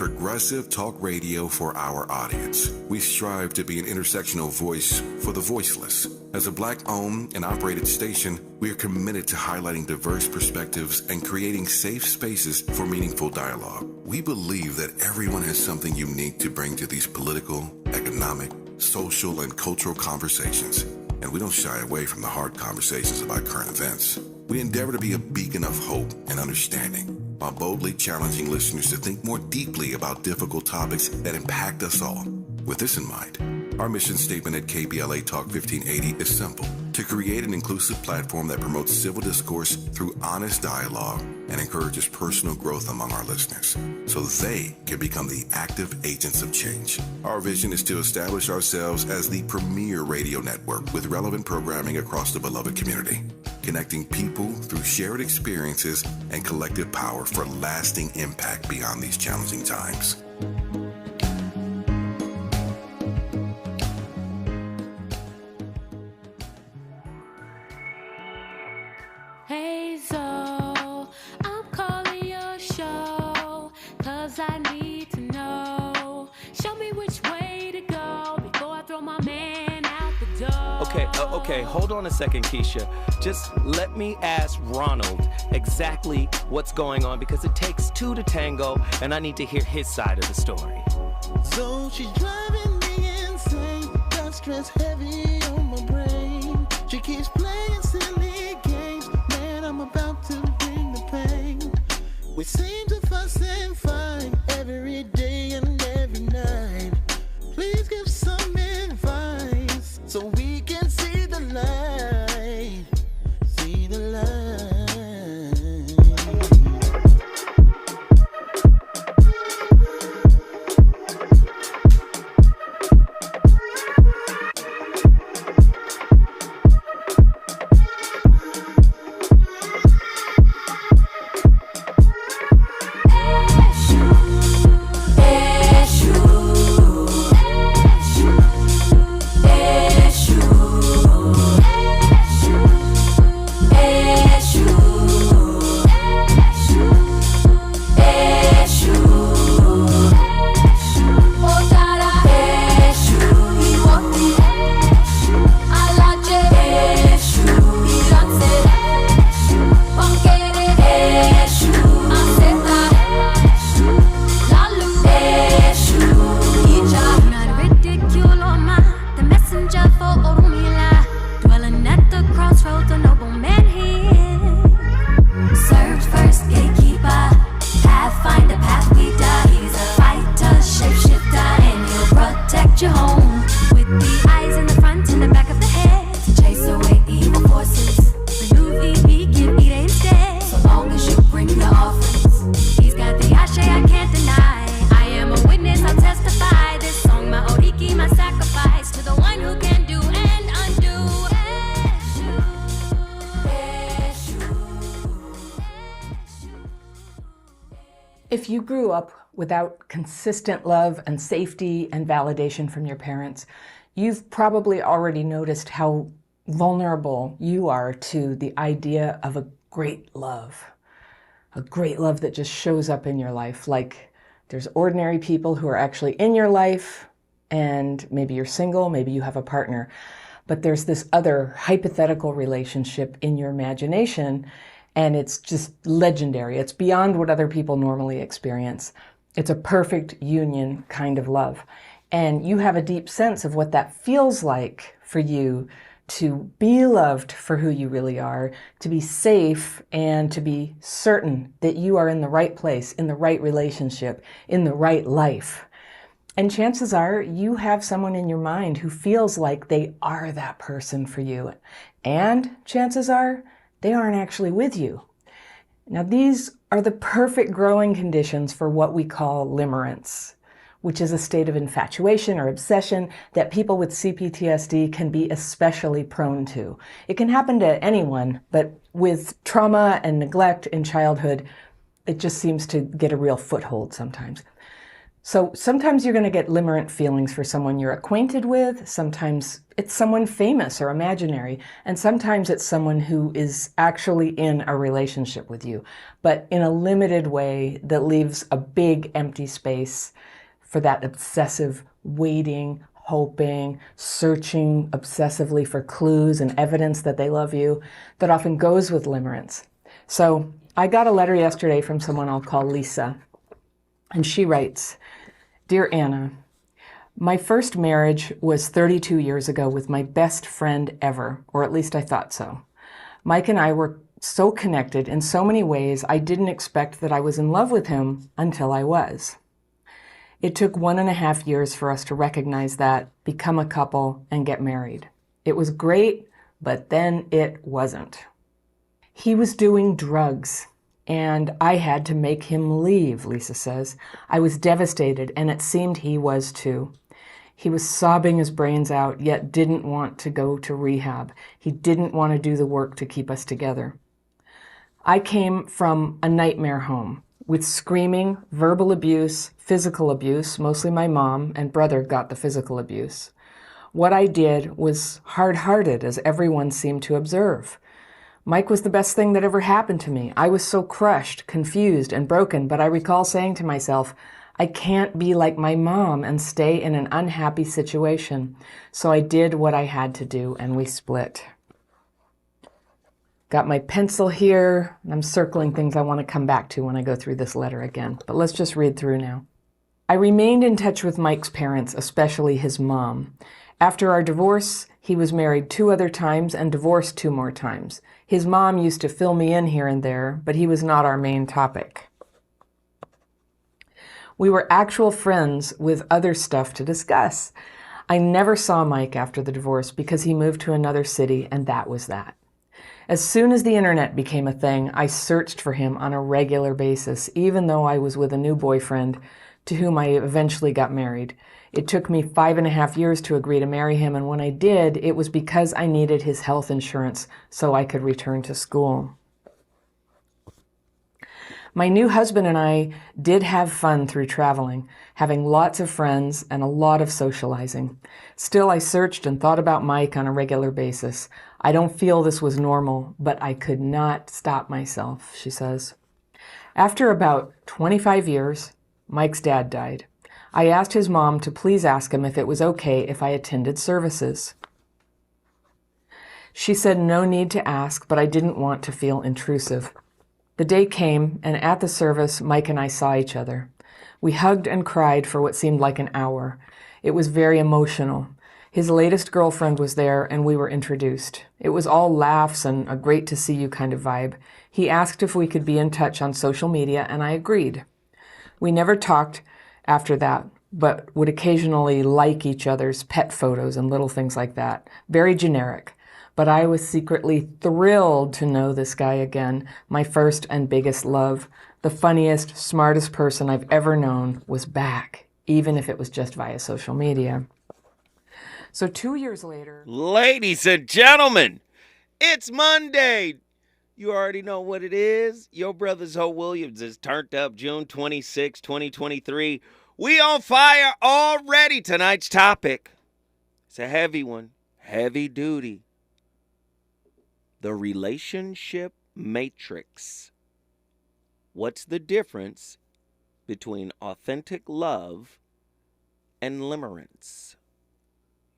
progressive talk radio for our audience. We strive to be an intersectional voice for the voiceless. As a Black-owned and operated station, we are committed to highlighting diverse perspectives and creating safe spaces for meaningful dialogue. We believe that everyone has something unique to bring to these political, economic, social, and cultural conversations, and we don't shy away from the hard conversations about current events. We endeavor to be a beacon of hope and understanding, while boldly challenging listeners to think more deeply about difficult topics that impact us all. With this in mind, our mission statement at KBLA Talk 1580 is simple: to create an inclusive platform that promotes civil discourse through honest dialogue and encourages personal growth among our listeners, so they can become the active agents of change. Our vision is to establish ourselves as the premier radio network with relevant programming across the beloved community, connecting people through shared experiences and collective power for lasting impact beyond these challenging times. Hey Zoe, I'm calling your show, 'cause I need to know. Show me which way to go before I throw my man out the door. Okay, hold on a second, Keisha. Just let me ask Ronald exactly what's going on, because it takes two to tango, and I need to hear his side of the story. So she's driving me insane, got stress heavy on my brain. She keeps playing silly games, man, I'm about to bring the pain. We seem to fuss and fight every day and every night. Please give some advice so we can see the light, see the light. If you grew up without consistent love and safety and validation from your parents, you've probably already noticed how vulnerable you are to the idea of a great love that just shows up in your life. Like, there's ordinary people who are actually in your life, and maybe you're single, maybe you have a partner, but there's this other hypothetical relationship in your imagination, and it's just legendary. It's beyond what other people normally experience. It's a perfect union kind of love. And you have a deep sense of what that feels like for you to be loved for who you really are, to be safe, and to be certain that you are in the right place, in the right relationship, in the right life. And chances are you have someone in your mind who feels like they are that person for you. And chances are they aren't actually with you. Now, these are the perfect growing conditions for what we call limerence, which is a state of infatuation or obsession that people with CPTSD can be especially prone to. It can happen to anyone, but with trauma and neglect in childhood, it just seems to get a real foothold sometimes. So sometimes you're going to get limerent feelings for someone you're acquainted with. Sometimes it's someone famous or imaginary. And sometimes it's someone who is actually in a relationship with you, but in a limited way that leaves a big empty space for that obsessive waiting, hoping, searching obsessively for clues and evidence that they love you that often goes with limerence. So I got a letter yesterday from someone I'll call Lisa, and she writes, "Dear Anna, my first marriage was 32 years ago with my best friend ever, or at least I thought so. Mike and I were so connected in so many ways, I didn't expect that I was in love with him until I was. It took 1.5 years for us to recognize that, become a couple, and get married. It was great, but then it wasn't. He was doing drugs, and I had to make him leave," Lisa says. "I was devastated, and it seemed he was too. He was sobbing his brains out, yet didn't want to go to rehab. He didn't want to do the work to keep us together. I came from a nightmare home with screaming, verbal abuse, physical abuse. Mostly my mom and brother got the physical abuse. What I did was hard-hearted, as everyone seemed to observe. Mike was the best thing that ever happened to me. I was so crushed, confused, and broken, but I recall saying to myself, I can't be like my mom and stay in an unhappy situation. So I did what I had to do, and we split." Got my pencil here. I'm circling things I want to come back to when I go through this letter again, but let's just read through now. "I remained in touch with Mike's parents, especially his mom. After our divorce, he was married 2 other times and divorced 2 more times. His mom used to fill me in here and there, but he was not our main topic. We were actual friends with other stuff to discuss. I never saw Mike after the divorce because he moved to another city, and that was that. As soon as the internet became a thing, I searched for him on a regular basis, even though I was with a new boyfriend to whom I eventually got married. It took me 5.5 years to agree to marry him, and when I did, it was because I needed his health insurance so I could return to school. My new husband and I did have fun through traveling, having lots of friends and a lot of socializing. Still, I searched and thought about Mike on a regular basis. I don't feel this was normal, but I could not stop myself," she says. "After about 25 years, Mike's dad died. I asked his mom to please ask him if it was okay if I attended services. She said no need to ask, but I didn't want to feel intrusive. The day came, and at the service, Mike and I saw each other. We hugged and cried for what seemed like an hour. It was very emotional. His latest girlfriend was there, and we were introduced. It was all laughs and a great to see you kind of vibe. He asked if we could be in touch on social media, and I agreed. We never talked after that, but would occasionally like each other's pet photos and little things like that. Very generic. But I was secretly thrilled to know this guy again, my first and biggest love. The funniest, smartest person I've ever known was back, even if it was just via social media." So 2 years later... Ladies and gentlemen, it's Monday. You already know what it is. Your brother Zoe Williams is turned up June 26, 2023. We on fire already. Tonight's topic, it's a heavy one, heavy duty. The relationship matrix. What's the difference between authentic love and limerence?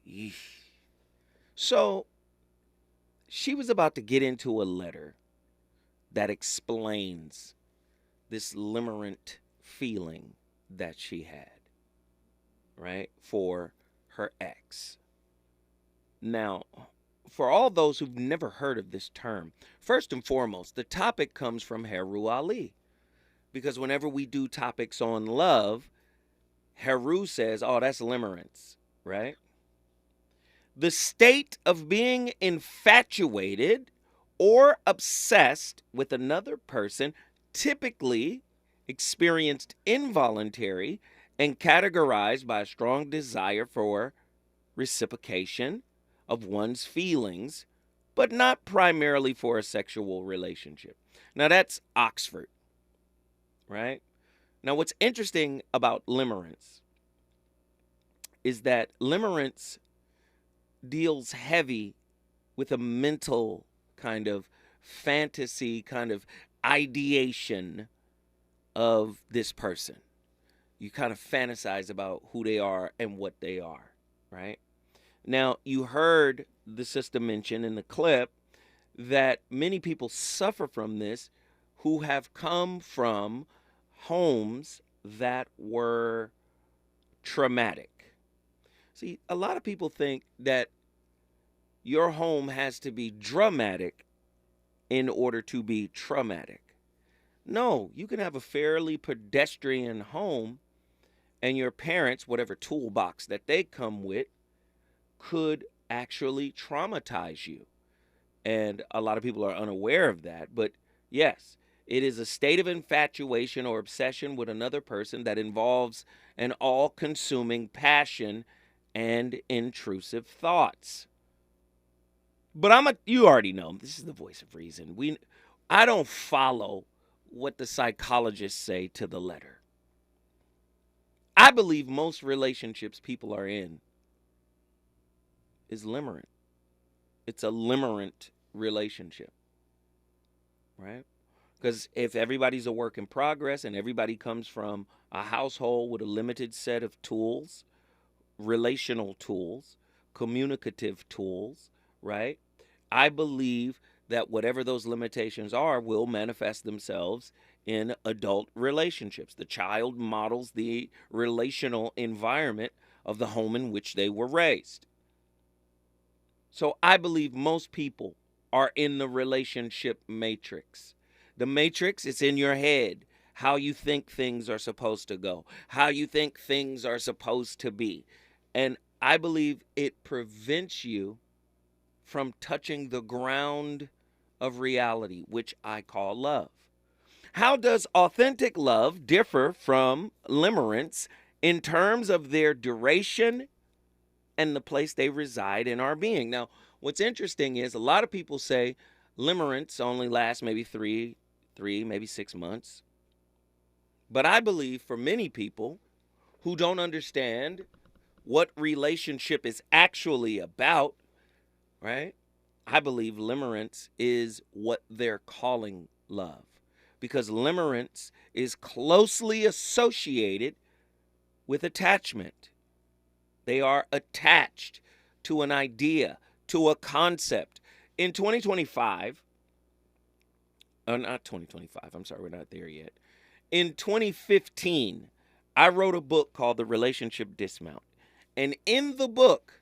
Yeesh. So, she was about to get into a letter that explains this limerent feeling that she had, right, for her ex. Now, for all those who've never heard of this term, first and foremost, the topic comes from Heru Ali. Because whenever we do topics on love, Heru says, oh, that's limerence, right? The state of being infatuated or obsessed with another person, typically experienced involuntary and categorized by a strong desire for reciprocation of one's feelings, but not primarily for a sexual relationship. Now that's Oxford, right? Now, what's interesting about limerence is that limerence deals heavy with a mental kind of fantasy, kind of ideation of this person. You kind of fantasize about who they are and what they are, right? Now, you heard the sister mention in the clip that many people suffer from this who have come from homes that were traumatic. See, a lot of people think that your home has to be dramatic in order to be traumatic. No, you can have a fairly pedestrian home and your parents, whatever toolbox that they come with, could actually traumatize you. And a lot of people are unaware of that. But yes, it is a state of infatuation or obsession with another person that involves an all-consuming passion and intrusive thoughts. But you already know, this is the voice of reason. I don't follow what the psychologists say to the letter. I believe most relationships people are in is limerent. It's a limerent relationship, right? Because if everybody's a work in progress and everybody comes from a household with a limited set of tools, relational tools, communicative tools, right? I believe that whatever those limitations are will manifest themselves in adult relationships. The child models the relational environment of the home in which they were raised. So I believe most people are in the relationship matrix. The matrix is in your head, how you think things are supposed to go, how you think things are supposed to be. And I believe it prevents you from touching the ground of reality, which I call love. How does authentic love differ from limerence in terms of their duration and the place they reside in our being? Now, what's interesting is a lot of people say limerence only lasts maybe three, maybe 6 months. But I believe for many people who don't understand what relationship is actually about, right? I believe limerence is what they're calling love. Because limerence is closely associated with attachment. They are attached to an idea, to a concept. In 2025, not 2025, I'm sorry, we're not there yet. In 2015, I wrote a book called The Relationship Dismount. And in the book,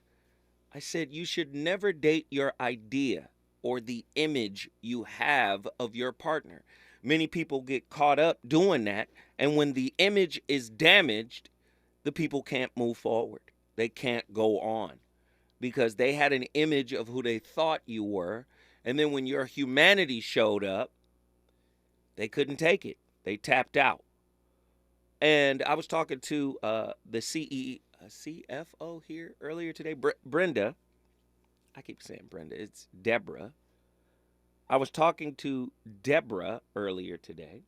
I said you should never date your idea or the image you have of your partner. Many people get caught up doing that, and when the image is damaged, the people can't move forward. They can't go on because they had an image of who they thought you were, and then when your humanity showed up, they couldn't take it. They tapped out. And I was talking to the CFO here earlier today, Brenda. I keep saying Brenda. It's Deborah. I was talking to Deborah earlier today,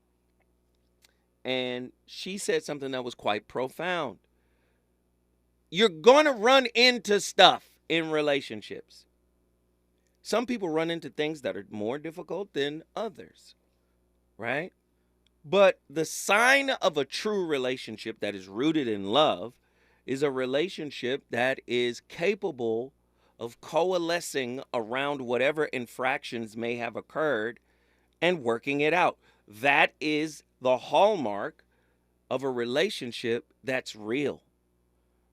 and she said something that was quite profound. You're going to run into stuff in relationships. Some people run into things that are more difficult than others, right? But the sign of a true relationship that is rooted in love is a relationship that is capable of coalescing around whatever infractions may have occurred and working it out. That is the hallmark of a relationship that's real.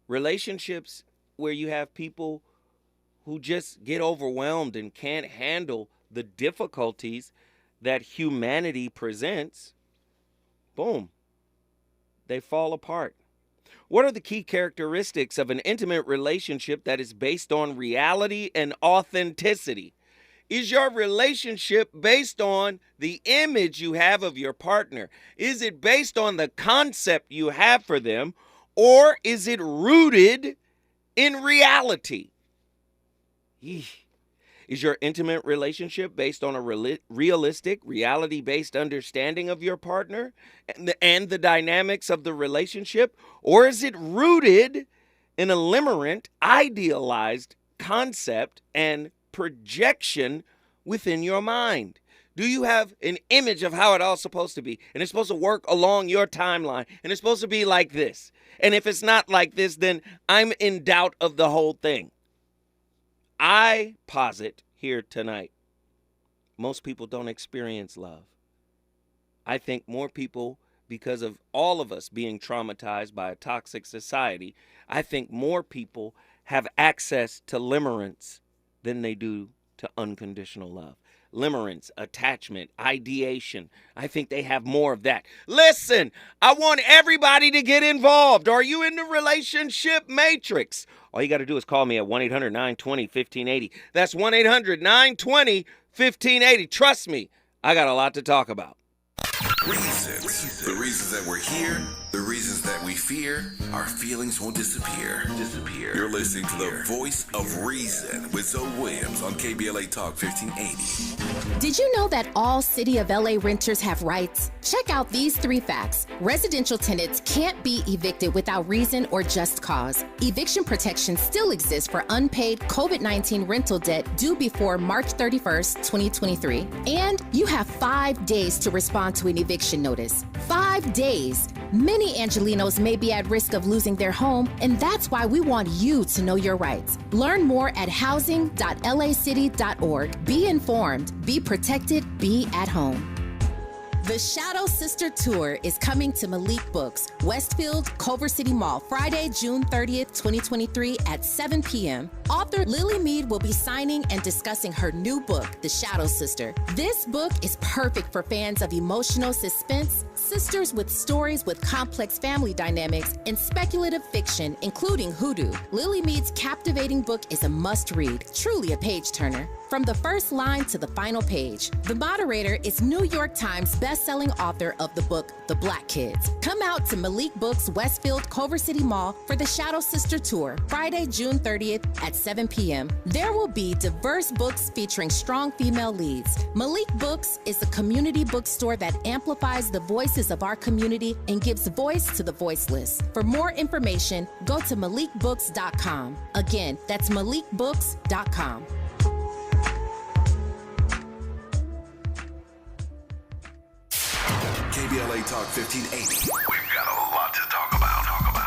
Relationships where you have people who just get overwhelmed and can't handle the difficulties that humanity presents, boom, they fall apart. What are the key characteristics of an intimate relationship that is based on reality and authenticity? Is your relationship based on the image you have of your partner? Is it based on the concept you have for them? Or is it rooted in reality? Is your intimate relationship based on a realistic, reality-based understanding of your partner and the dynamics of the relationship? Or is it rooted in a limerent, idealized concept and projection within your mind? Do you have an image of how it all's supposed to be? And it's supposed to work along your timeline. And it's supposed to be like this. And if it's not like this, then I'm in doubt of the whole thing. I posit here tonight, most people don't experience love. I think more people, because of all of us being traumatized by a toxic society, I think more people have access to limerence than they do to unconditional love. Limerence, attachment, ideation. I think they have more of that. Listen, I want everybody to get involved. Are you in the relationship matrix? All you got to do is call me at 1-800-920-1580. That's 1-800-920-1580. Trust me, I got a lot to talk about. Reasons. The reasons that we're here, the reasons that we fear, our feelings won't disappear. You're listening to the voice of reason with Zoe Williams on KBLA Talk 1580. Did you know that all City of LA renters have rights? Check out these 3 facts. Residential tenants can't be evicted without reason or just cause. Eviction protection still exists for unpaid COVID-19 rental debt due before March 31st, 2023. And you have 5 days to respond to an eviction notice. 5 days. Many Angelinos may be at risk of losing their home, and that's why we want you to know your rights. Learn more at housing.lacity.org. Be informed, be protected, be at home. The Shadow Sister Tour is coming to Malik Books, Westfield, Culver City Mall, Friday, June 30th, 2023 at 7 p.m. Author Lily Mead will be signing and discussing her new book, The Shadow Sister. This book is perfect for fans of emotional suspense, sisters with stories with complex family dynamics, and speculative fiction, including hoodoo. Lily Mead's captivating book is a must-read, truly a page-turner. From the first line to the final page, the moderator is New York Times best-selling author of the book, The Black Kids. Come out to Malik Books, Westfield, Culver City Mall for the Shadow Sister Tour, Friday, June 30th at 7 p.m. There will be diverse books featuring strong female leads. Malik Books is a community bookstore that amplifies the voices of our community and gives voice to the voiceless. For more information, go to malikbooks.com. Again, that's malikbooks.com. KBLA Talk 1580. We've got a lot to talk about.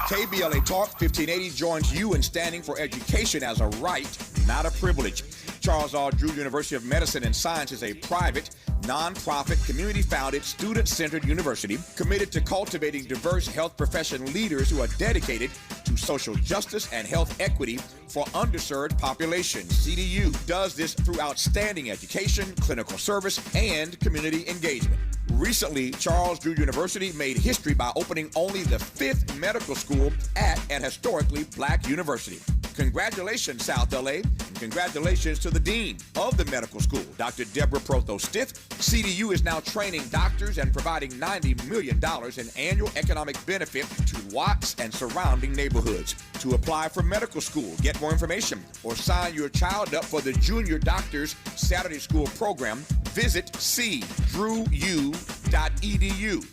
KBLA Talk 1580 joins you in standing for education as a right, not a privilege. Charles R. Drew University of Medicine and Science is a private, non-profit, community-founded, student-centered university committed to cultivating diverse health profession leaders who are dedicated to social justice and health equity for underserved populations. CDU does this through outstanding education, clinical service, and community engagement. Recently, Charles Drew University made history by opening only the 5th medical school at an historically black university. Congratulations, South LA, and congratulations to the dean of the medical school, Dr. Deborah Protho-Stith. CDU is now training doctors and providing $90 million in annual economic benefit to Watts and surrounding neighborhoods. To apply for medical school, get more information, or sign your child up for the Junior Doctors Saturday School program, visit cdrewu.edu.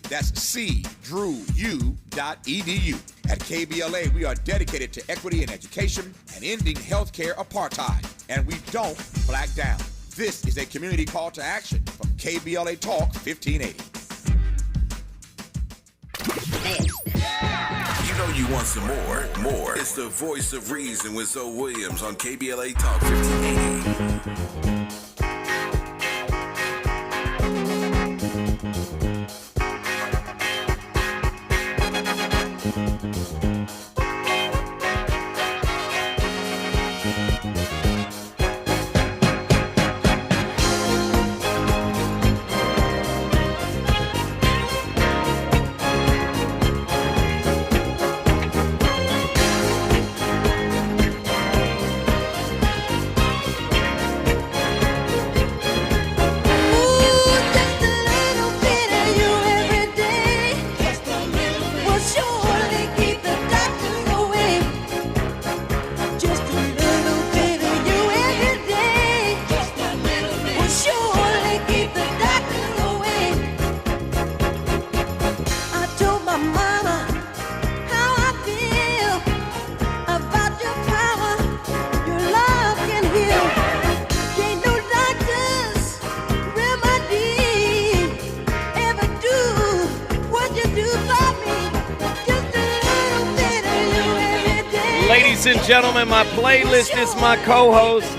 That's cdrewu.edu. At KBLA, we are dedicated to equity in education and ending healthcare apartheid, and we don't black down. This is a community call to action from KBLA Talk 1580. You know you want some more. It's the voice of reason with Zoe Williams on KBLA Talk 1580. Ladies and gentlemen, my playlist is my co-host.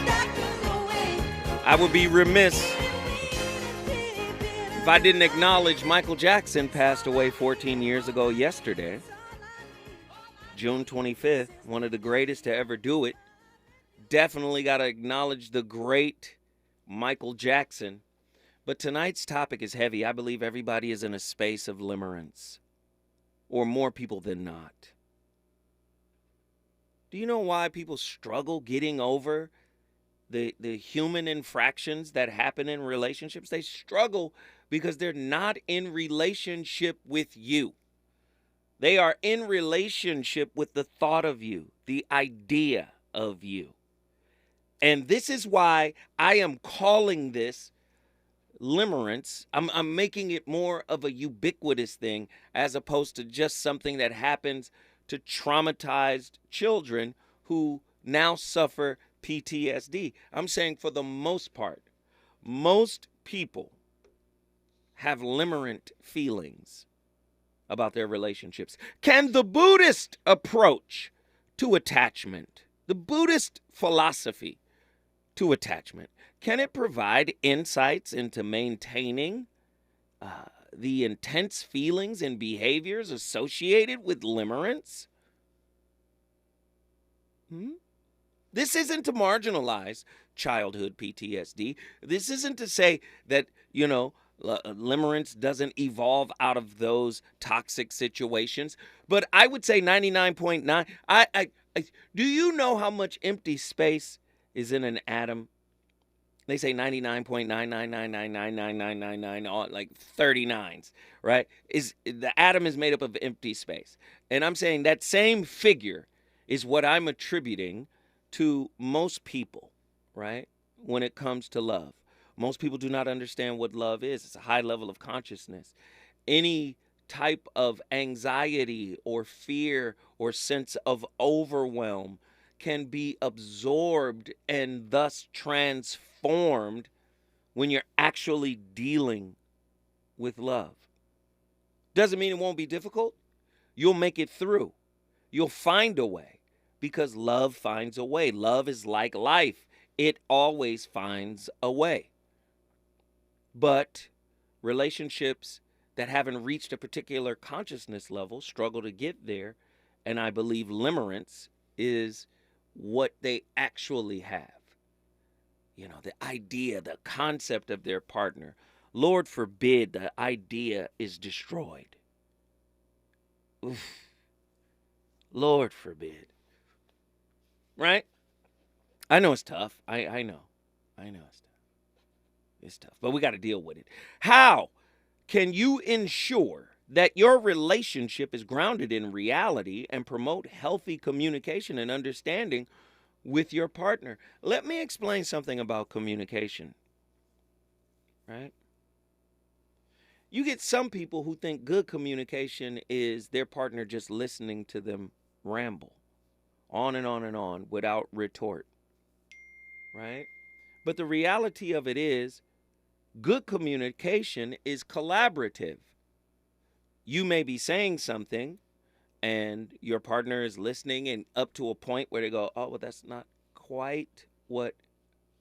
I would be remiss if I didn't acknowledge Michael Jackson passed away 14 years ago yesterday. June 25th, one of the greatest to ever do it. Definitely got to acknowledge the great Michael Jackson. But tonight's topic is heavy. I believe everybody is in a space of limerence, or more people than not. Do you know why people struggle getting over the human infractions that happen in relationships? They struggle because they're not in relationship with you. They are in relationship with the thought of you, the idea of you. And this is why I am calling this limerence. I'm making it more of a ubiquitous thing as opposed to just something that happens to traumatized children who now suffer PTSD. I'm saying for the most part, most people have limerent feelings about their relationships. Can the Buddhist approach to attachment, the Buddhist philosophy to attachment, can it provide insights into maintaining the intense feelings and behaviors associated with limerence? This isn't to marginalize childhood PTSD. This isn't to say that, limerence doesn't evolve out of those toxic situations. But I would say 99.9. Do you know how much empty space is in an atom? They say 99.999999999, all like 39s, right? The atom is made up of empty space. And I'm saying that same figure is what I'm attributing to most people, right? When it comes to love. Most people do not understand what love is. It's a high level of consciousness. Any type of anxiety or fear or sense of overwhelm can be absorbed and thus transformed when you're actually dealing with love. Doesn't mean it won't be difficult. You'll make it through. You'll find a way because love finds a way. Love is like life. It always finds a way. But relationships that haven't reached a particular consciousness level struggle to get there. And I believe limerence is what they actually have. The idea, the concept of their partner. Lord forbid the idea is destroyed. Oof. Lord forbid. Right? I know it's tough. I know it's tough. It's tough, but we got to deal with it. How can you ensure that your relationship is grounded in reality and promote healthy communication and understanding with your partner? Let me explain something about communication, right? You get some people who think good communication is their partner just listening to them ramble on and on and on without retort, right? But the reality of it is, good communication is collaborative. You may be saying something and your partner is listening and up to a point where they go, oh, well, that's not quite what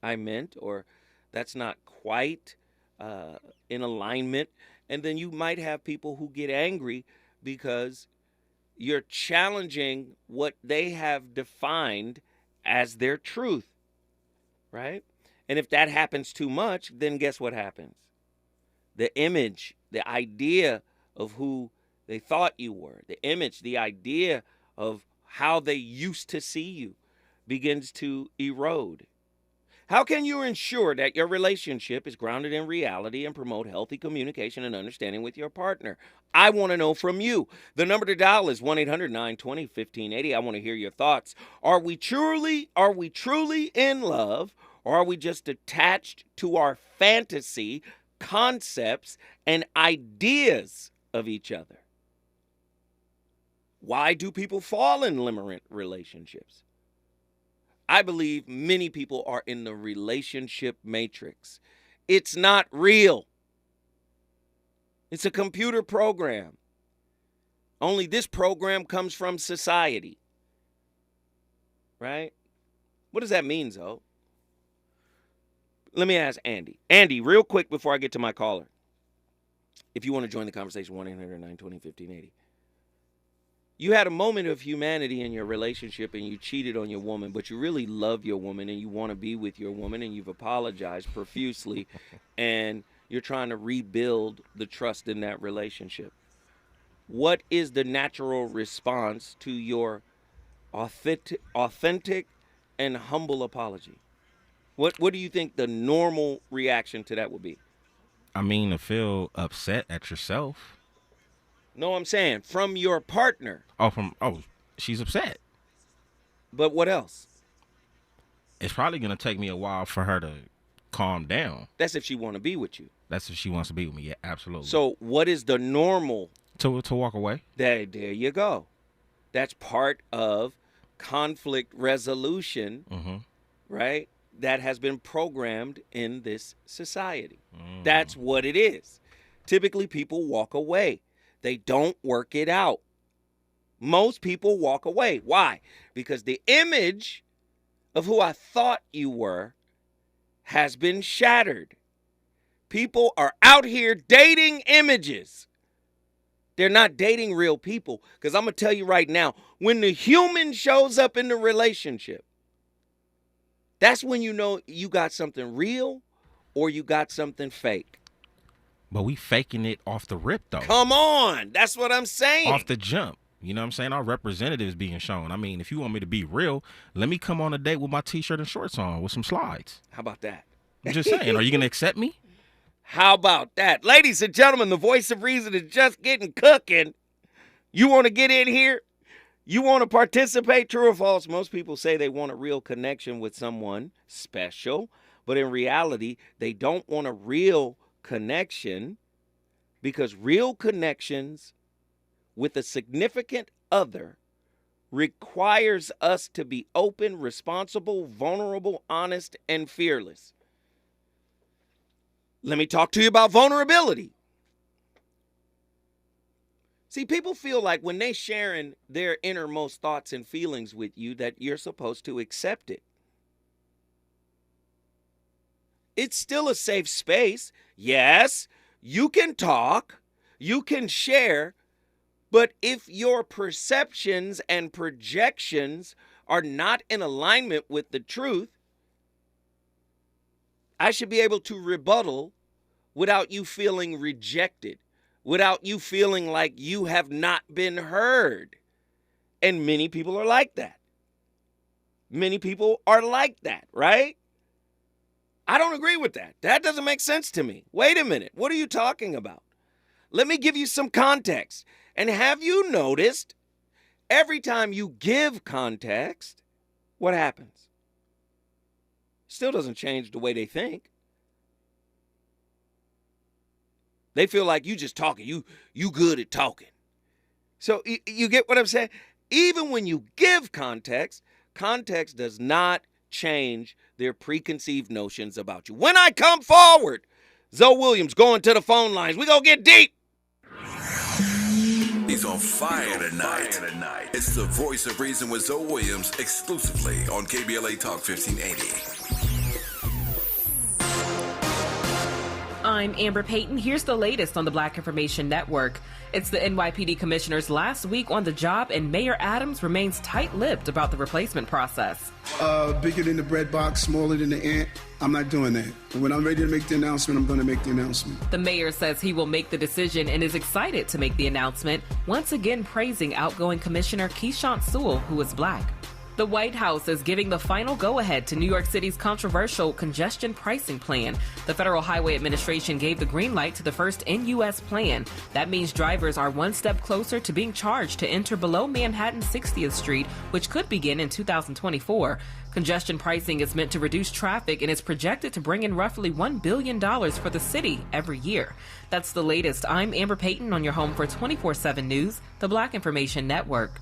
I meant, or that's not quite in alignment. And then you might have people who get angry because you're challenging what they have defined as their truth, right? And if that happens too much, then guess what happens? The image, the idea of who they thought you were, the image, the idea of how they used to see you begins to erode. How can you ensure that your relationship is grounded in reality and promote healthy communication and understanding with your partner? I want to know from you. The number to dial is 1-800-920-1580. I want to hear your thoughts. Are we truly in love, or are we just attached to our fantasy, concepts, and ideas of each other? Why do people fall in limerent relationships? I believe many people are in the relationship matrix. It's not real. It's a computer program. Only this program comes from society. right? What does that mean, Zoe? Let me ask Andy. Andy, real quick before I get to my caller. If you want to join the conversation, 1-800-920-1580. You had a moment of humanity in your relationship and you cheated on your woman, but you really love your woman and you want to be with your woman and you've apologized profusely and you're trying to rebuild the trust in that relationship. What is the natural response to your authentic and humble apology? What do you think the normal reaction to that would be? I mean, to feel upset at yourself. No, I'm saying from your partner. She's upset. But what else? It's probably going to take me a while for her to calm down. That's if she want to be with you. That's if she wants to be with me. Yeah, absolutely. So what is the normal? To walk away. There you go. That's part of conflict resolution, right? That has been programmed in this society. That's what it is. Typically, people walk away. They don't work it out. Most people walk away. Why? Because the image of who I thought you were has been shattered. People are out here dating images. They're not dating real people. Because I'm going to tell you right now, when the human shows up in the relationship, that's when you know you got something real or you got something fake. But we faking it off the rip, though. Come on. That's what I'm saying. Off the jump. You know what I'm saying? Our representatives being shown. I mean, if you want me to be real, let me come on a date with my T-shirt and shorts on with some slides. How about that? I'm just saying. Are you going to accept me? How about that? Ladies and gentlemen, the voice of reason is just getting cooking. You want to get in here? You want to participate? True or false? Most people say they want a real connection with someone special, but in reality, they don't want a real connection because real connections with a significant other requires us to be open, responsible, vulnerable, honest, and fearless. Let me talk to you about vulnerability. See, people feel like when they sharing their innermost thoughts and feelings with you that you're supposed to accept it. It's still a safe space. Yes, you can talk, you can share, but if your perceptions and projections are not in alignment with the truth, I should be able to rebuttal without you feeling rejected, without you feeling like you have not been heard. And many people are like that. Many people are like that, right? I don't agree with that. That doesn't make sense to me. Wait a minute. What are you talking about? Let me give you some context. And have you noticed every time you give context, what happens? Still doesn't change the way they think. They feel like you just talking. You good at talking. So you get what I'm saying? Even when you give context, context does not change their preconceived notions about you. When I come forward, Zoe Williams going to the phone lines. We gonna get deep. He's on fire tonight. It's the voice of reason with Zoe Williams exclusively on KBLA Talk 1580. I'm Amber Payton. Here's the latest on the Black Information Network. It's the NYPD commissioner's last week on the job, and Mayor Adams remains tight-lipped about the replacement process. Bigger than the bread box, smaller than the ant. I'm not doing that. When I'm ready to make the announcement, I'm going to make the announcement. The mayor says he will make the decision and is excited to make the announcement, once again praising outgoing Commissioner Keishant Sewell, who is Black. The White House is giving the final go-ahead to New York City's controversial congestion pricing plan. The Federal Highway Administration gave the green light to the first in-U.S. plan. That means drivers are one step closer to being charged to enter below Manhattan 60th Street, which could begin in 2024. Congestion pricing is meant to reduce traffic and is projected to bring in roughly $1 billion for the city every year. That's the latest. I'm Amber Payton on your home for 24/7 News, the Black Information Network.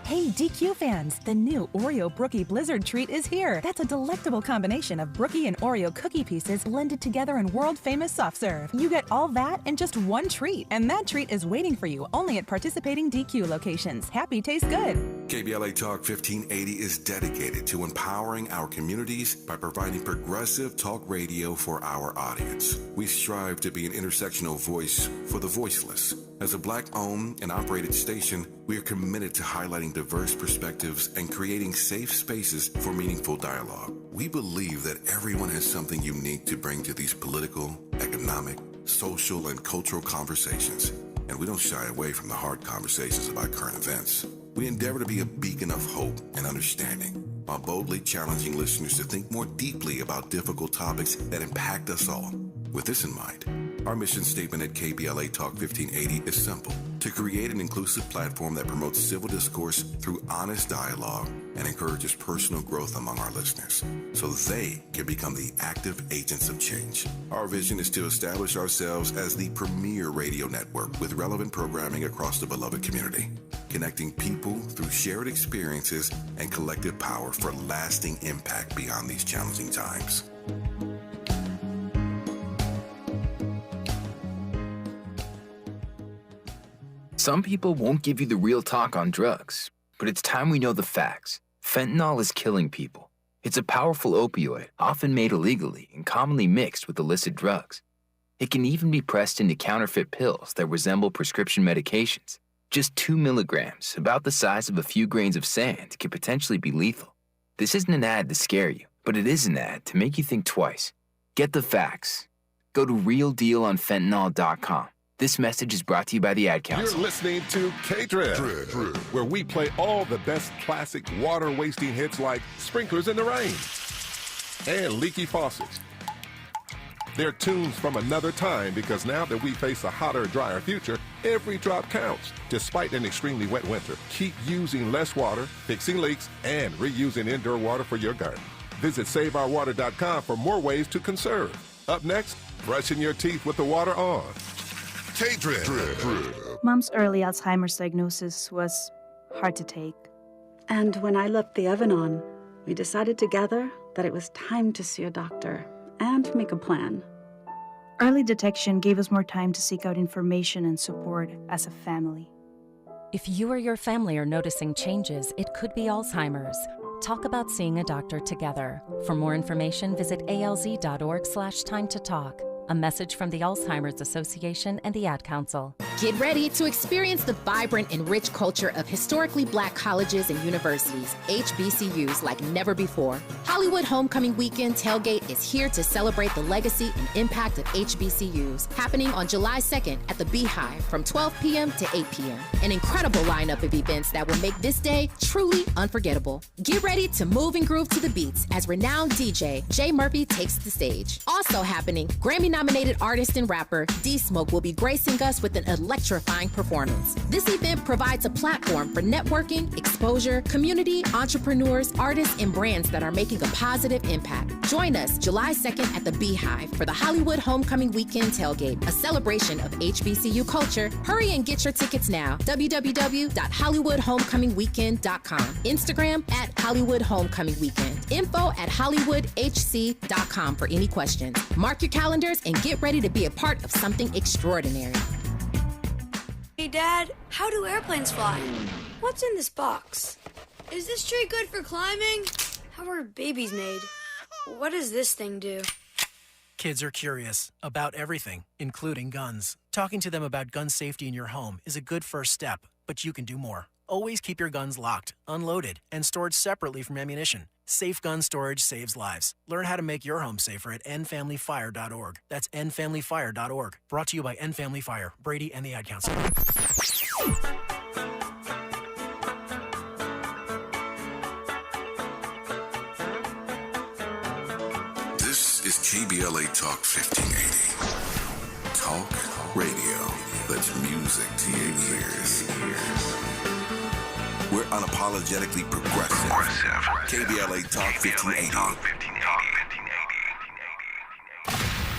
Hey, DQ fans, the new Oreo Brookie Blizzard treat is here. That's a delectable combination of Brookie and Oreo cookie pieces blended together in world-famous soft serve. You get all that in just one treat, and that treat is waiting for you only at participating DQ locations. Happy tastes good. KBLA Talk 1580 is dedicated to empowering our communities by providing progressive talk radio for our audience. We strive to be an intersectional voice for the voiceless. As a Black-owned and operated station, we are committed to highlighting diverse perspectives and creating safe spaces for meaningful dialogue. We believe that everyone has something unique to bring to these political, economic, social, and cultural conversations, and we don't shy away from the hard conversations about current events. We endeavor to be a beacon of hope and understanding, while boldly challenging listeners to think more deeply about difficult topics that impact us all. With this in mind, our mission statement at KBLA Talk 1580 is simple: to create an inclusive platform that promotes civil discourse through honest dialogue and encourages personal growth among our listeners, so they can become the active agents of change. Our vision is to establish ourselves as the premier radio network with relevant programming across the beloved community, connecting people through shared experiences and collective power for lasting impact beyond these challenging times. Some people won't give you the real talk on drugs, but it's time we know the facts. Fentanyl is killing people. It's a powerful opioid, often made illegally and commonly mixed with illicit drugs. It can even be pressed into counterfeit pills that resemble prescription medications. Just 2 milligrams, about the size of a few grains of sand, can potentially be lethal. This isn't an ad to scare you, but it is an ad to make you think twice. Get the facts. Go to realdealonfentanyl.com. This message is brought to you by the Ad Council. You're listening to K-Drip, where we play all the best classic water-wasting hits like Sprinklers in the Rain and Leaky Faucets. They're tunes from another time because now that we face a hotter, drier future, every drop counts. Despite an extremely wet winter, keep using less water, fixing leaks, and reusing indoor water for your garden. Visit SaveOurWater.com for more ways to conserve. Up next, brushing your teeth with the water on. K-Drip. Mom's early Alzheimer's diagnosis was hard to take. And when I left the oven on, we decided together that it was time to see a doctor and make a plan. Early detection gave us more time to seek out information and support as a family. If you or your family are noticing changes, it could be Alzheimer's. Talk about seeing a doctor together. For more information, visit alz.org/time-to-talk. A message from the Alzheimer's Association and the Ad Council. Get ready to experience the vibrant and rich culture of historically Black colleges and universities, HBCUs, like never before. Hollywood Homecoming Weekend Tailgate is here to celebrate the legacy and impact of HBCUs, happening on July 2nd at the Beehive from 12 p.m. to 8 p.m. An incredible lineup of events that will make this day truly unforgettable. Get ready to move and groove to the beats as renowned DJ Jay Murphy takes the stage. Also happening, Grammy-nominated artist and rapper D-Smoke will be gracing us with an electrifying performance. This event provides a platform for networking, exposure, community, entrepreneurs, artists, and brands that are making a positive impact. Join us July 2nd at the Beehive for the Hollywood Homecoming Weekend Tailgate, a celebration of HBCU culture. Hurry and get your tickets now. www.hollywoodhomecomingweekend.com. Instagram @HollywoodHomecomingWeekend. info@hollywoodhc.com for any questions. Mark your calendars and get ready to be a part of something extraordinary. Hey, Dad, how do airplanes fly? What's in this box? Is this tree good for climbing? How are babies made? What does this thing do? Kids are curious about everything, including guns. Talking to them about gun safety in your home is a good first step, but you can do more. Always keep your guns locked, unloaded, and stored separately from ammunition. Safe gun storage saves lives. Learn how to make your home safer at endfamilyfire.org. That's endfamilyfire.org. Brought to you by End Family Fire, Brady, and the Ad Council. This is KBLA Talk 1580. Talk radio that's music to your ears. We're unapologetically progressive. KBLA Talk 1580.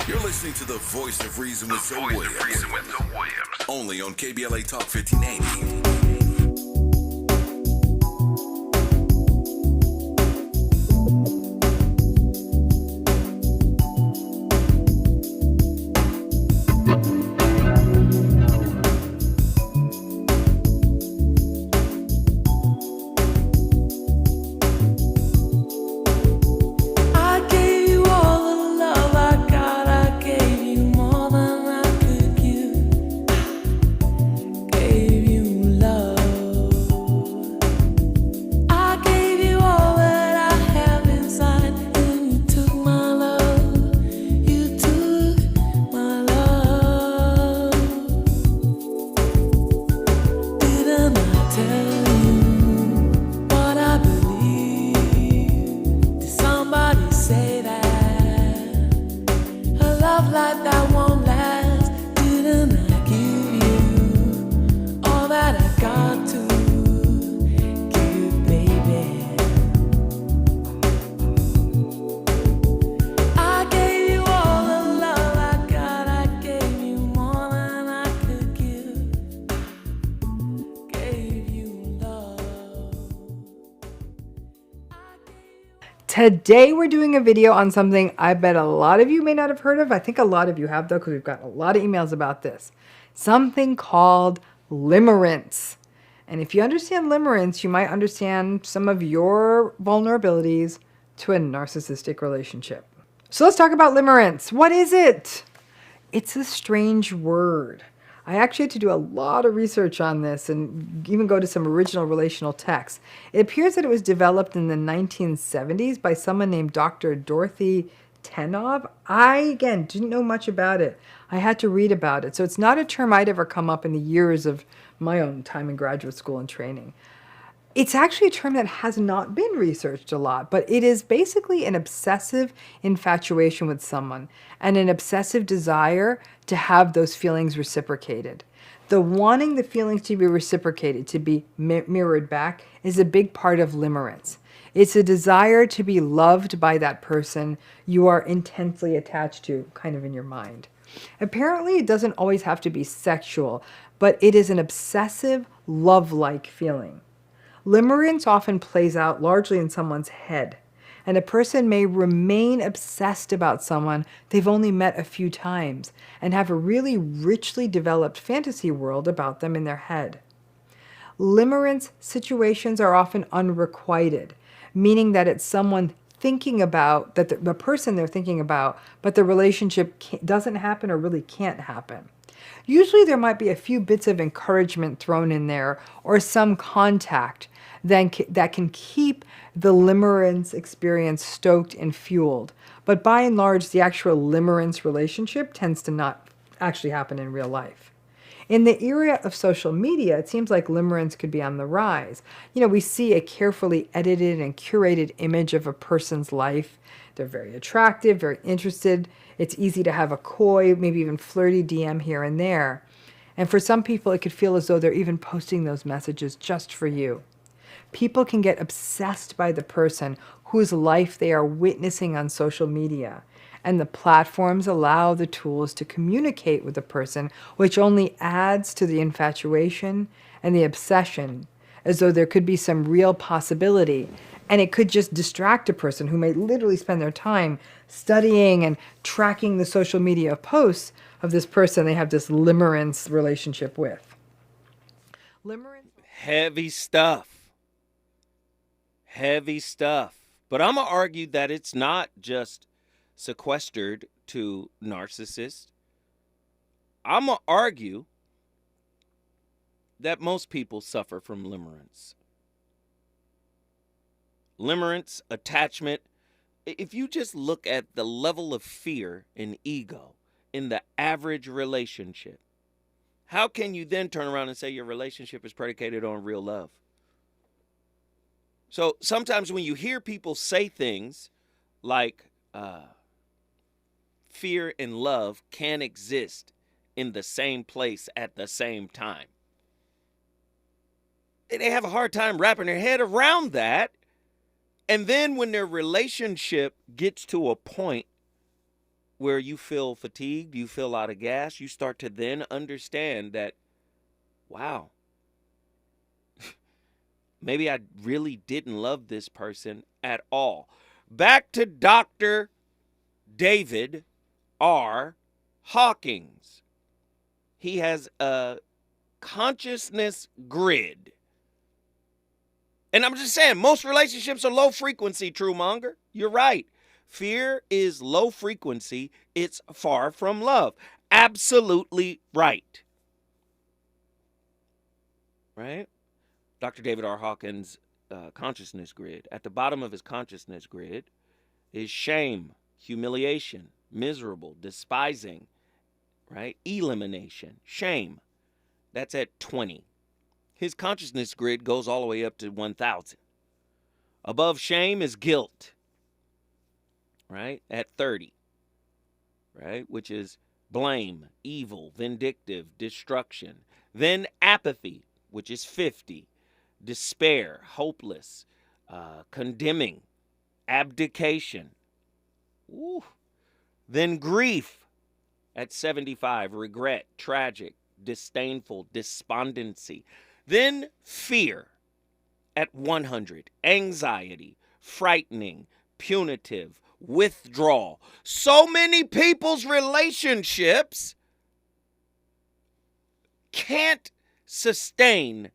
You're listening to the voice of reason with Zoe Williams. Only on KBLA Talk 1580. Today we're doing a video on something I bet a lot of you may not have heard of. I think a lot of you have though, because we've gotten a lot of emails about this. Something called limerence. And if you understand limerence, you might understand some of your vulnerabilities to a narcissistic relationship. So let's talk about limerence. What is it? It's a strange word. I actually had to do a lot of research on this and even go to some original relational texts. It appears that it was developed in the 1970s by someone named Dr. Dorothy Tenov. I, again, didn't know much about it. I had to read about it. So it's not a term I'd ever come up in the years of my own time in graduate school and training. It's actually a term that has not been researched a lot, but it is basically an obsessive infatuation with someone and an obsessive desire to have those feelings reciprocated. The wanting the feelings to be reciprocated, to be mirrored back, is a big part of limerence. It's a desire to be loved by that person you are intensely attached to, kind of in your mind. Apparently, it doesn't always have to be sexual, but it is an obsessive, love-like feeling. Limerence often plays out largely in someone's head, and a person may remain obsessed about someone they've only met a few times and have a really richly developed fantasy world about them in their head. Limerence situations are often unrequited, meaning that it's someone thinking about, that the person they're thinking about, but the relationship doesn't happen or really can't happen. Usually there might be a few bits of encouragement thrown in there or some contact that can keep the limerence experience stoked and fueled. But by and large, the actual limerence relationship tends to not actually happen in real life. In the era of social media, it seems like limerence could be on the rise. You know, we see a carefully edited and curated image of a person's life. They're very attractive, very interested. It's easy to have a coy, maybe even flirty DM here and there. And for some people, it could feel as though they're even posting those messages just for you. People can get obsessed by the person whose life they are witnessing on social media. And the platforms allow the tools to communicate with the person, which only adds to the infatuation and the obsession, as though there could be some real possibility. And it could just distract a person who may literally spend their time studying and tracking the social media posts of this person they have this limerence relationship with. Heavy stuff. Heavy stuff. But I'm going to argue that it's not just sequestered to narcissists. I'm going to argue that most people suffer from limerence. Limerence, attachment. If you just look at the level of fear and ego in the average relationship, how can you then turn around and say your relationship is predicated on real love? So sometimes when you hear people say things like fear and love can exist in the same place at the same time, they have a hard time wrapping their head around that. And then when their relationship gets to a point where you feel fatigued, you feel out of gas, you start to then understand that, wow, maybe I really didn't love this person at all. Back to Dr. David R. Hawkins. He has a consciousness grid. And I'm just saying, most relationships are low frequency, Truemonger. You're right. Fear is low frequency. It's far from love. Absolutely right. Right? Dr. David R. Hawkins' consciousness grid. At the bottom of his consciousness grid is shame, humiliation, miserable, despising, right? Elimination, shame. That's at 20. His consciousness grid goes all the way up to 1,000. Above shame is guilt, right? At 30, right? Which is blame, evil, vindictive, destruction. Then apathy, which is 50. Despair, hopeless, condemning, abdication. Ooh. Then grief at 75, regret, tragic, disdainful, despondency. Then fear at 100, anxiety, frightening, punitive, withdrawal. So many people's relationships can't sustain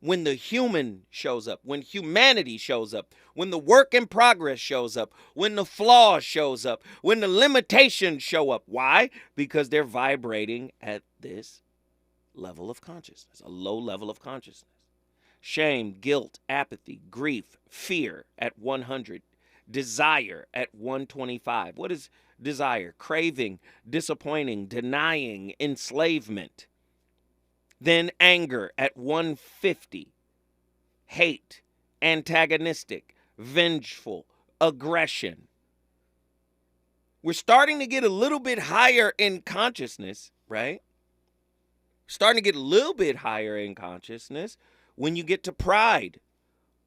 when the human shows up, when humanity shows up, when the work in progress shows up, when the flaw shows up, when the limitations show up. Why? Because they're vibrating at this level of consciousness, a low level of consciousness. Shame, guilt, apathy, grief, fear at 100. Desire at 125. What is desire? Craving, disappointing, denying, enslavement. Then anger at 150. Hate, antagonistic, vengeful, aggression. We're starting to get a little bit higher in consciousness, right? Starting to get a little bit higher in consciousness when you get to pride.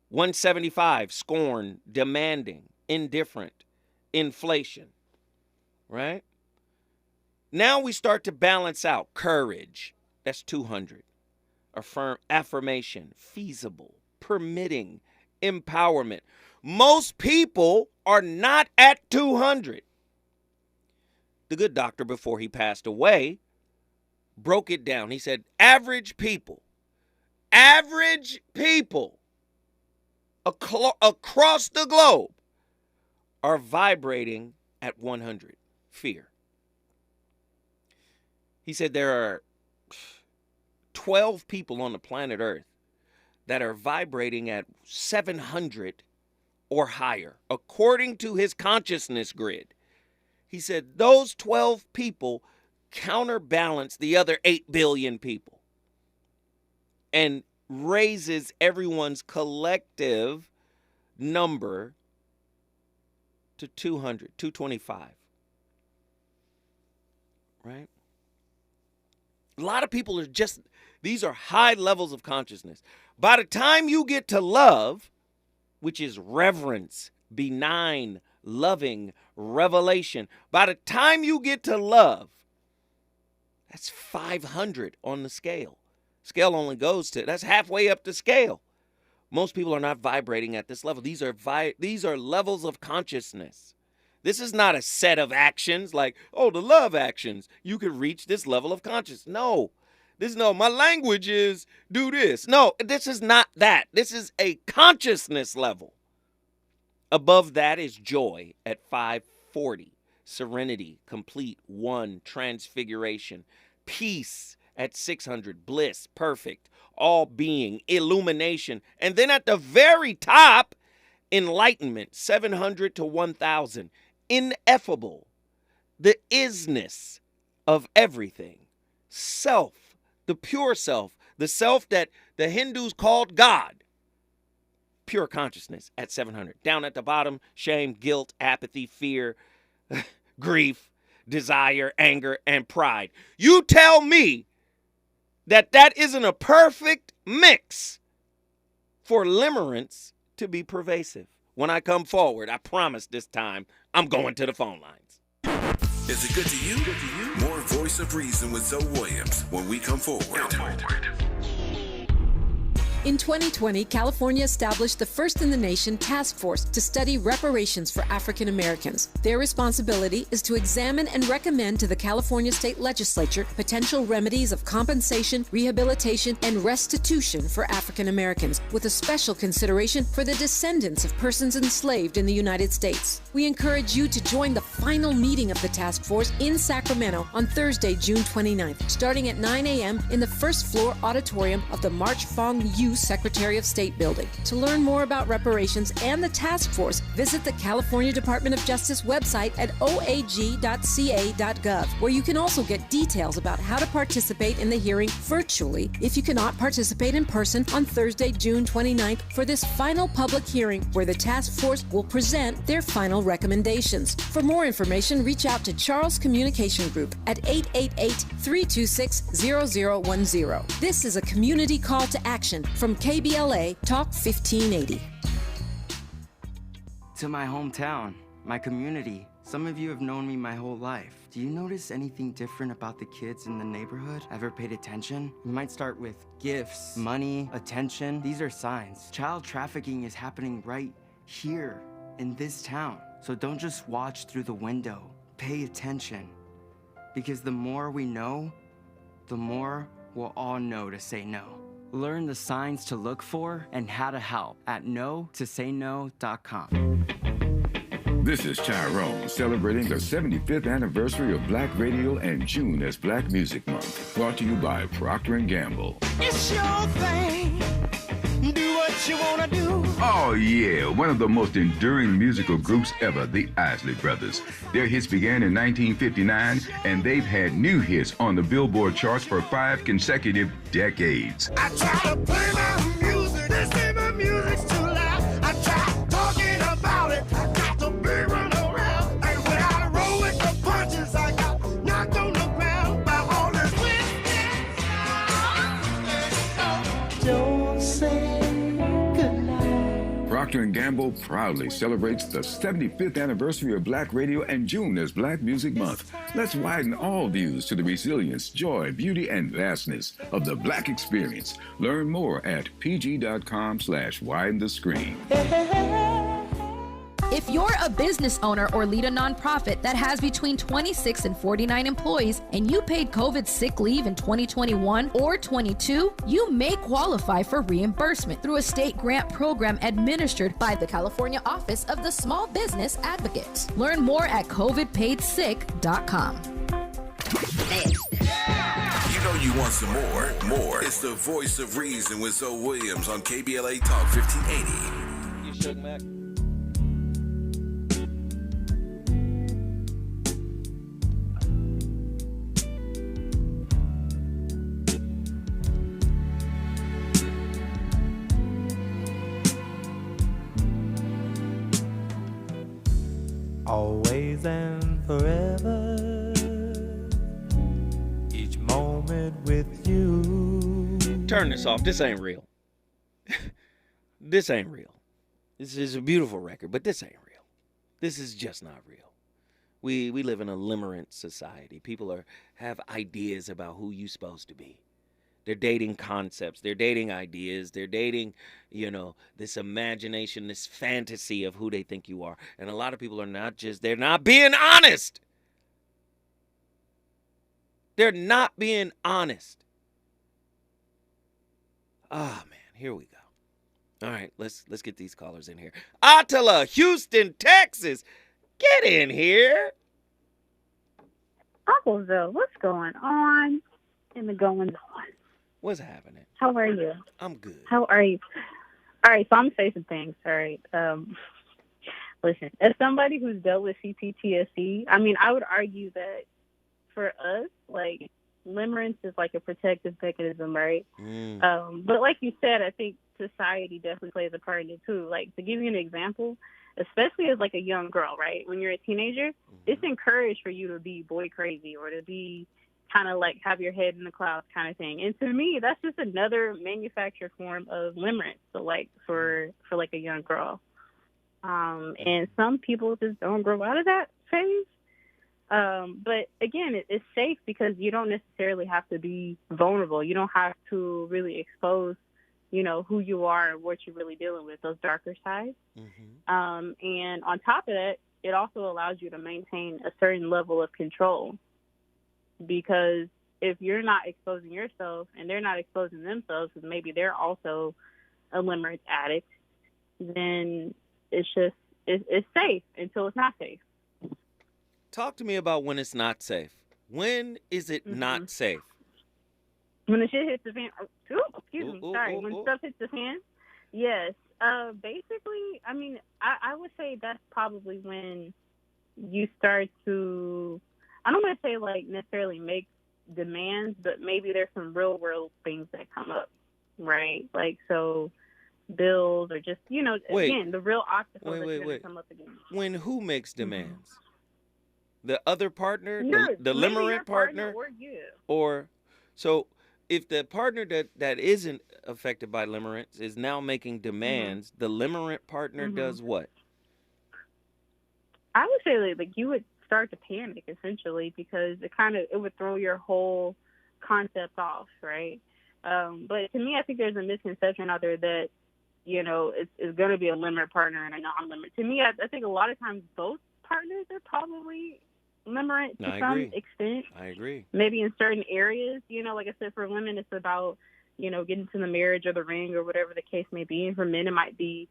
175, scorn, demanding, indifferent, inflation, right? Now we start to balance out courage. That's 200. Affirmation, feasible, permitting, empowerment. Most people are not at 200. The good doctor, before he passed away, broke it down. He said, average people across the globe are vibrating at 100. Fear. He said there are 12 people on the planet Earth that are vibrating at 700 or higher, according to his consciousness grid. He said those 12 people counterbalance the other 8 billion people and raises everyone's collective number to 200, 225. Right? A lot of people are just, these are high levels of consciousness. By the time you get to love, which is reverence, benign, loving, revelation, by the time you get to love, that's 500 on the scale. Scale only goes to, that's halfway up the scale. Most people are not vibrating at this level. These are levels of consciousness. This is not a set of actions like, oh, the love actions. You could reach this level of consciousness. No, my language is do this. No, this is not that. This is a consciousness level. Above that is joy at 540. Serenity, complete, 1, transfiguration. Peace at 600, bliss, perfect, all being, illumination. And then at the very top, enlightenment, 700 to 1,000. Ineffable, the isness of everything. Self, the pure self, the self that the Hindus called God. Pure consciousness at 700. Down at the bottom, shame, guilt, apathy, fear, grief, desire, anger, and pride. You tell me that isn't a perfect mix for limerence to be pervasive. When I come forward, I promise this time, I'm going to the phone lines. Is it good to you? More Voice of Reason with Zoe Williams when we come forward. In 2020, California established the first in the nation task force to study reparations for African Americans. Their responsibility is to examine and recommend to the California State Legislature potential remedies of compensation, rehabilitation, and restitution for African Americans, with a special consideration for the descendants of persons enslaved in the United States. We encourage you to join the final meeting of the task force in Sacramento on Thursday, June 29th, starting at 9 a.m. in the first floor auditorium of the March Fong Yu Secretary of State building. To learn more about reparations and the task force, visit the California Department of Justice website at oag.ca.gov, where you can also get details about how to participate in the hearing virtually if you cannot participate in person on Thursday, June 29th for this final public hearing where the task force will present their final recommendations. For more information, reach out to Charles Communication Group at 888-326-0010. This is a community call to action from KBLA Talk 1580. To my hometown, my community. Some of you have known me my whole life. Do you notice anything different about the kids in the neighborhood? Ever paid attention? You might start with gifts, money, attention. These are signs. Child trafficking is happening right here in this town. So don't just watch through the window. Pay attention. Because the more we know, the more we'll all know to say no. Learn the signs to look for and how to help at no-to-say-no.com. This is Tyrone, celebrating the 75th anniversary of Black Radio and June as Black Music Month. Brought to you by Procter & Gamble. It's your thing. Do what you wanna do. Oh yeah, one of the most enduring musical groups ever, the Isley Brothers. Their hits began in 1959, and they've had new hits on the Billboard charts for 5 consecutive decades. I try to play my music, they say my music's too loud. I try talking about it, I got to be run around. And when I roll with the punches, I got knocked on the ground by all this whiskey. Don't say Procter & Gamble proudly celebrates the 75th anniversary of Black Radio and June as Black Music Month. Let's widen all views to the resilience, joy, beauty, and vastness of the Black experience. Learn more at pg.com/widenthescreen. If you're a business owner or lead a nonprofit that has between 26 and 49 employees and you paid COVID sick leave in 2021 or 22, you may qualify for reimbursement through a state grant program administered by the California Office of the Small Business Advocate. Learn more at covidpaidsick.com. You know you want some more. It's the voice of reason with Zoe Williams on KBLA Talk 1580. You shook, Mac? Always and forever, each moment with you. Turn this off. This ain't real. This ain't real. This is a beautiful record, but this ain't real. This is just not real. We live in a limerent society. People have ideas about who you're supposed to be. They're dating concepts. They're dating ideas. They're dating, this imagination, this fantasy of who they think you are. And a lot of people they're not being honest. They're not being honest. Ah, man, here we go. All right, let's get these callers in here. Attila, Houston, Texas. Get in here. Uncle Zoe, what's going on in the goings on? What's happening? How are you? I'm good. How are you? All right, so I'm going to say some things, all right? Listen, as somebody who's dealt with CPTSD, I would argue that for us, like, limerence is like a protective mechanism, right? But like you said, I think society definitely plays a part in it, too. Like, to give you an example, especially as, like, a young girl, right? When you're a teenager, it's encouraged for you to be boy crazy or to be kind of like have your head in the clouds kind of thing. And to me, that's just another manufactured form of limerence. So like for like a young girl. And some people just don't grow out of that phase. But again, it's safe because you don't necessarily have to be vulnerable. You don't have to really expose, who you are and what you're really dealing with, those darker sides. And on top of that, it also allows you to maintain a certain level of control. Because if you're not exposing yourself and they're not exposing themselves, because maybe they're also a limerence addict, then it's safe until it's not safe. Talk to me about when it's not safe. When is it not safe? When the shit hits the fan. When stuff hits the fan. Yes. Basically, I would say that's probably when you start to, I don't want to say like necessarily make demands, but maybe there's some real world things that come up, right? Like, so bills or just, again, the real obstacles that are going to come up again. When who makes demands? The other partner? The limerent partner? Or you. Or, so if the partner that isn't affected by limerence is now making demands, the limerent partner does what? I would say like you would start to panic essentially because it would throw your whole concept off, right? But to me, I think there's a misconception out there that it's going to be a limerent partner and a non-limerent. To me, I think a lot of times both partners are probably limerent to some extent. I agree. Maybe in certain areas, like I said, for women, it's about, getting to the marriage or the ring or whatever the case may be. And for men, it might be,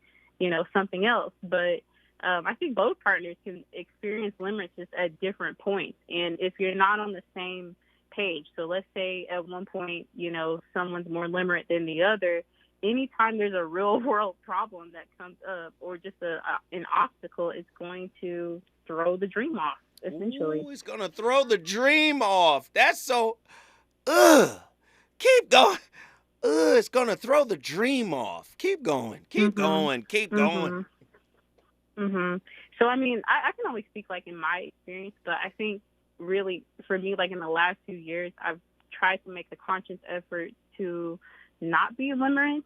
something else. But I think both partners can experience limerence just at different points. And if you're not on the same page, so let's say at one point, someone's more limerent than the other, anytime there's a real world problem that comes up or just an obstacle, it's going to throw the dream off, essentially. Ooh, it's going to throw the dream off. That's so, keep going. It's going to throw the dream off. Keep going. Keep going. Keep going. So, I mean, I can only speak like in my experience, but I think really for me, like in the last few years, I've tried to make the conscious effort to not be limerent.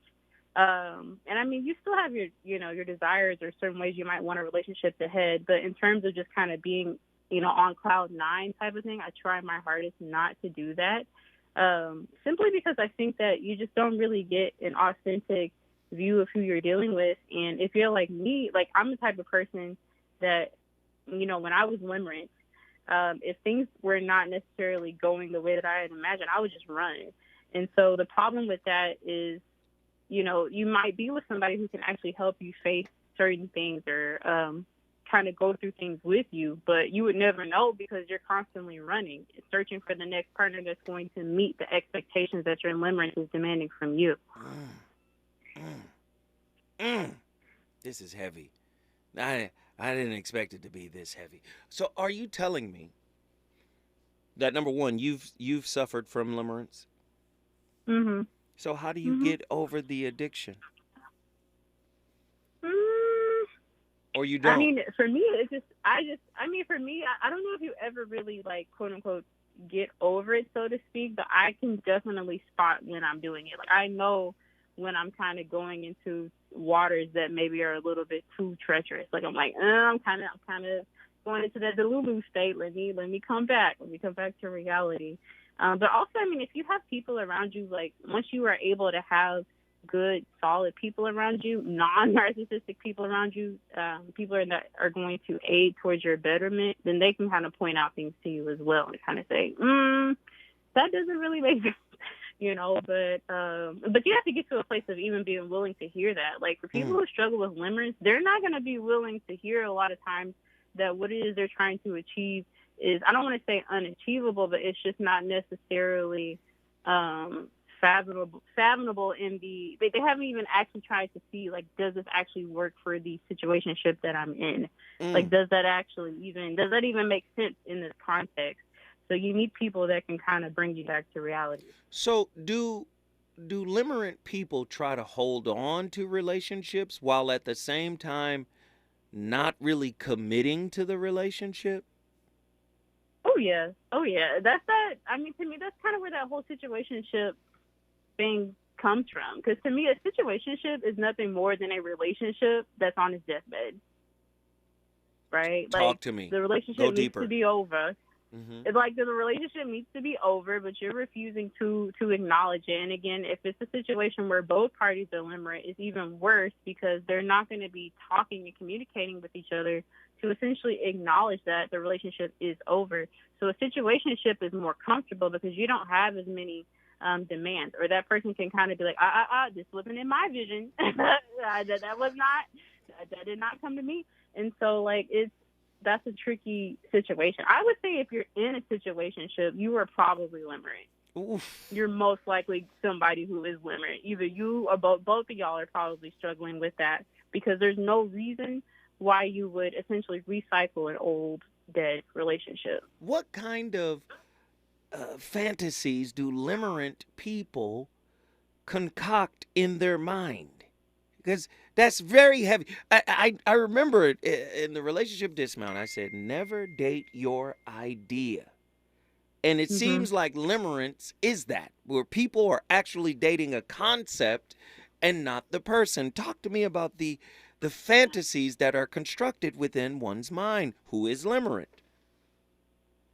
And I mean, you still have your desires or certain ways you might want a relationship to head, but in terms of just kind of being, on cloud nine type of thing, I try my hardest not to do that. Simply because I think that you just don't really get an authentic view of who you're dealing with. And if you're like me, like I'm the type of person that, when I was limerent, if things were not necessarily going the way that I had imagined, I would just run. And so the problem with that is, you might be with somebody who can actually help you face certain things or kind of go through things with you, but you would never know because you're constantly running, searching for the next partner that's going to meet the expectations that your limerence is demanding from you. This is heavy. I didn't expect it to be this heavy. So are you telling me that, number one, you've suffered from limerence? Mm-hmm. So how do you get over the addiction? Or you don't? I mean, for me, for me, I don't know if you ever really, like, quote unquote, get over it, so to speak, but I can definitely spot when I'm doing it. Like, I know when I'm kind of going into waters that maybe are a little bit too treacherous. Like, I'm like, I'm kind of going into that Delulu state. Let me come back. Let me come back to reality. But also, I mean, if you have people around you, like, once you are able to have good, solid people around you, non-narcissistic people around you, people that are going to aid towards your betterment, then they can kind of point out things to you as well and kind of say, that doesn't really make sense, but you have to get to a place of even being willing to hear that. Like, for people who struggle with limerence, they're not going to be willing to hear a lot of times that what it is they're trying to achieve is, I don't want to say unachievable, but it's just not necessarily fathomable in they haven't even actually tried to see, like, does this actually work for the situationship that I'm in? Like, does that even make sense in this context? So you need people that can kind of bring you back to reality. So do limerent people try to hold on to relationships while at the same time not really committing to the relationship? Oh yeah. That's that. I mean, to me, that's kind of where that whole situationship thing comes from. Because to me, a situationship is nothing more than a relationship that's on its deathbed. Right? Talk to me. The relationship Go needs deeper. to be over. Mm-hmm. It's like the relationship needs to be over, but you're refusing to acknowledge it. And again, if it's a situation where both parties are limerent, it's even worse because they're not going to be talking and communicating with each other to essentially acknowledge that the relationship is over. So a situationship is more comfortable because you don't have as many demands, or that person can kind of be like, this wasn't in my vision. that did not come to me. And so, like, that's a tricky situation. I would say if you're in a situationship, you are probably limerent. Oof. You're most likely somebody who is limerent. Either you or both of y'all are probably struggling with that because there's no reason why you would essentially recycle an old, dead relationship. What kind of fantasies do limerent people concoct in their mind? Because that's very heavy. I remember it in the relationship dismount. I said, never date your idea. And it seems like limerence is that, where people are actually dating a concept and not the person. Talk to me about the fantasies that are constructed within one's mind. Who is limerent?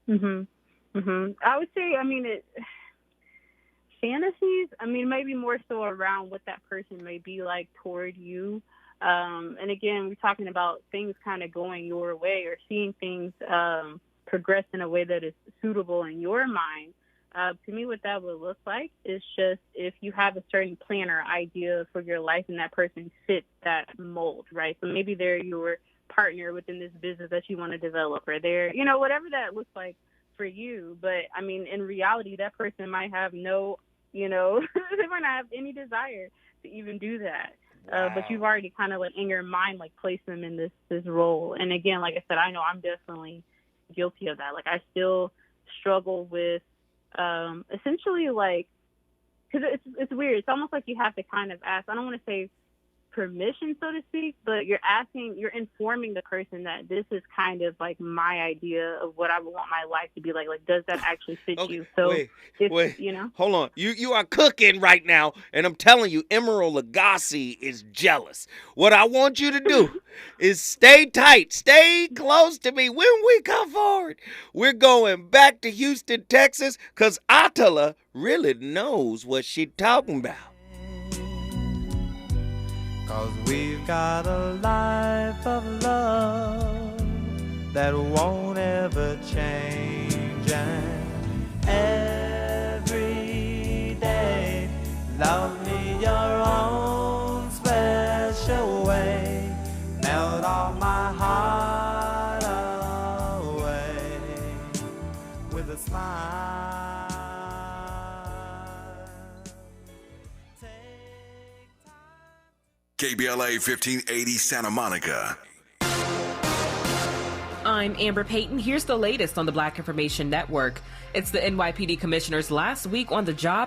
I would say, I mean, fantasies, I mean, maybe more so around what that person may be like toward you. And again, we're talking about things kind of going your way or seeing things progress in a way that is suitable in your mind. To me, what that would look like is just if you have a certain plan or idea for your life and that person fits that mold, right? So maybe they're your partner within this business that you want to develop, or they're, you know, whatever that looks like for you. But, I mean, in reality, that person might have no, you know, they might not have any desire to even do that. But you've already kind of, like, in your mind, like, placed them in this role. And, again, like I said, I know I'm definitely guilty of that. Like, I still struggle with essentially, like, because it's weird. It's almost like you have to kind of ask, I don't want to say permission, so to speak, but you're informing the person that this is kind of like my idea of what I would want my life to be like. Like, does that actually fit you? So, wait, you know, hold on. You are cooking right now, and I'm telling you, Emerald Lagasse is jealous. What I want you to do is stay tight, stay close to me when we come forward. We're going back to Houston, Texas, because Attila really knows what she's talking about. 'Cause we've got a life of love that won't ever change, and every day love me your own special way, melt all my heart away with a smile. KBLA 1580 Santa Monica. I'm Amber Payton. Here's the latest on the Black Information Network. It's the NYPD commissioner's last week on the job